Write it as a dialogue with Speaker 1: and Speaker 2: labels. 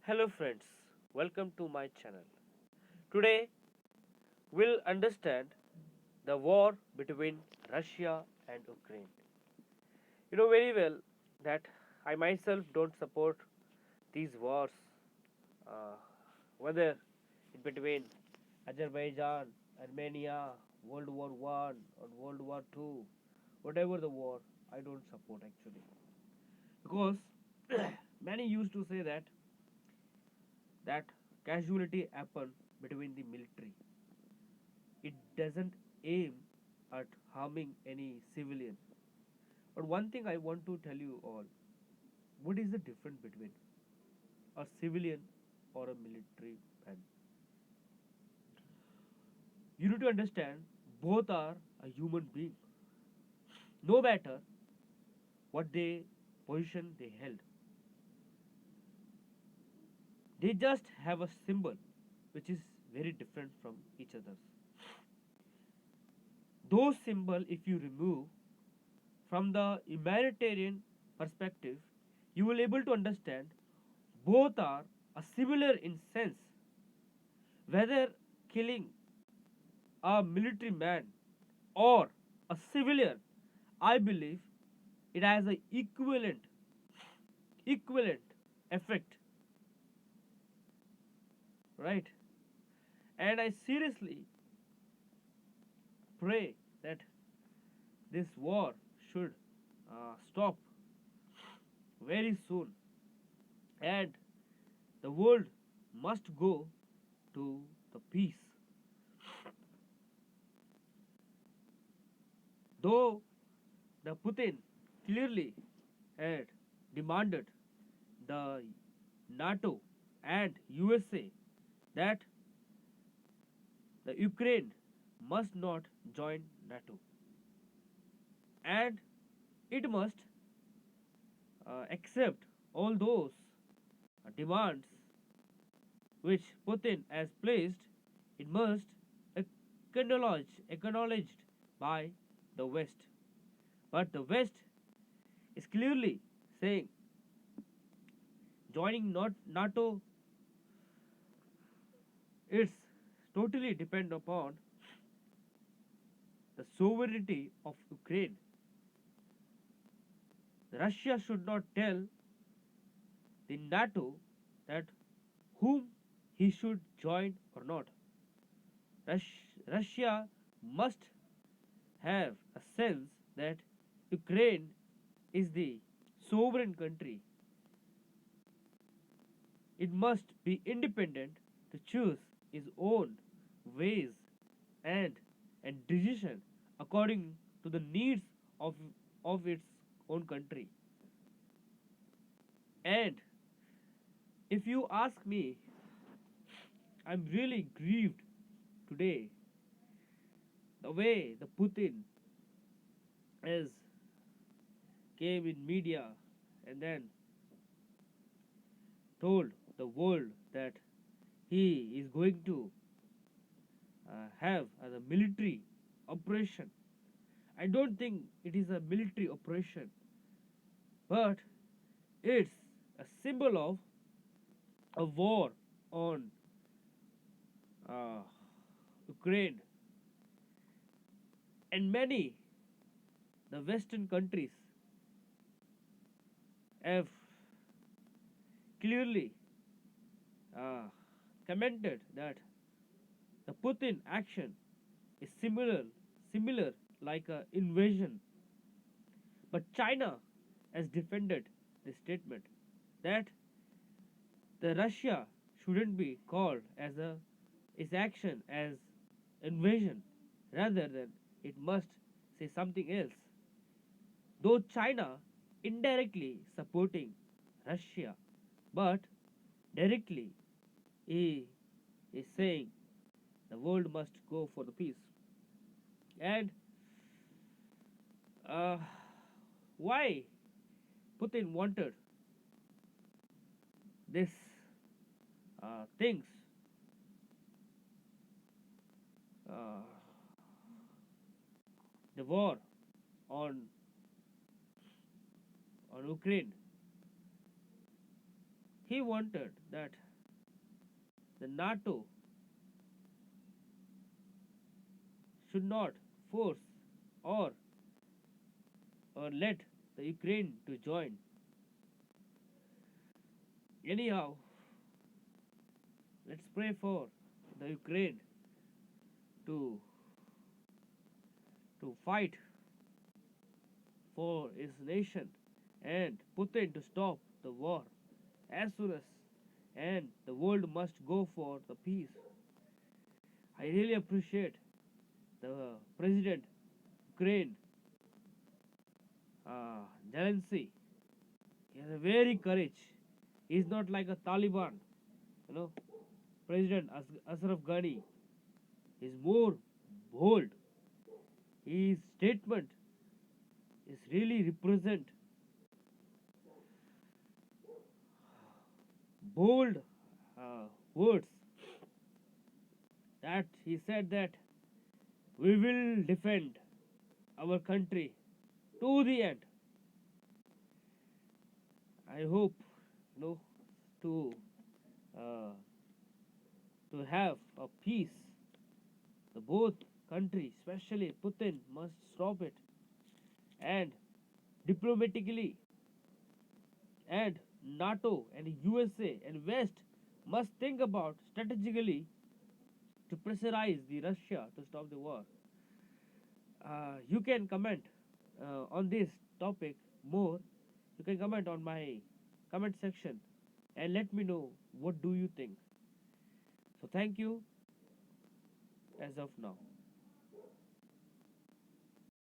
Speaker 1: Hello, friends, welcome to my channel. Today, we'll understand the war between Russia and Ukraine. You know very well that I myself don't support these wars, uh, whether in between Azerbaijan, Armenia, World War One or World War Two, whatever the war, I don't support actually because many used to say that casualty happen between the military. It doesn't aim at harming any civilian. But one thing I want to tell you all, what is the difference between a civilian or a military man? You need to understand both are a human being. No matter what they position they held, they just have a symbol which is very different from each other's. Those symbol, if you remove from the humanitarian perspective, you will able to understand both are a similar in sense. Whether killing a military man or a civilian, I believe it has a equivalent effect, right? And I seriously pray that this war should stop very soon, and the world must go to the peace. Though the Putin clearly had demanded the NATO and USA that the Ukraine must not join NATO and it must accept all those demands which Putin has placed. It must acknowledged by the West. But the West is clearly saying joining not NATO is totally depend upon the sovereignty of Ukraine. Russia should not tell the NATO that whom he should join or not. Russia must have a sense that Ukraine is the sovereign country. It must be independent to choose its own ways and and decision according to the needs of its own country. And if you ask me, I'm really grieved today the way the Putin has came in media and then told the world that he is going to have as a military operation. I don't think it is a military operation, but it's a symbol of a war on uh, Ukraine, and many the Western countries have clearly uh, commented that the Putin action is similar like a invasion. But China has defended the statement that the Russia shouldn't be called as a its action as invasion, rather than it must say something else. Though China indirectly supporting Russia, but directly he is saying the world must go for the peace. And uh, why Putin wanted this things, uh, the war on Ukraine, he wanted that the NATO should not force or let the Ukraine to join. Anyhow, let's pray for the Ukraine to fight for its nation and Putin to stop the war as soon as, and the world must go for the peace. I really appreciate the President Ukraine, Zelensky. He has a very courage. He's not like a Taliban, you know. President Ashraf Ghani is more bold. His statement is really represent bold words that he said that we will defend our country to the end. I hope, to uh, to have a peace. The both countries, especially Putin, must stop it, and diplomatically, and NATO and USA and West must think about strategically to pressurize the Russia to stop the war. You can comment on this topic more. You can comment on my comment section and let me know what do you think. So thank you as of now.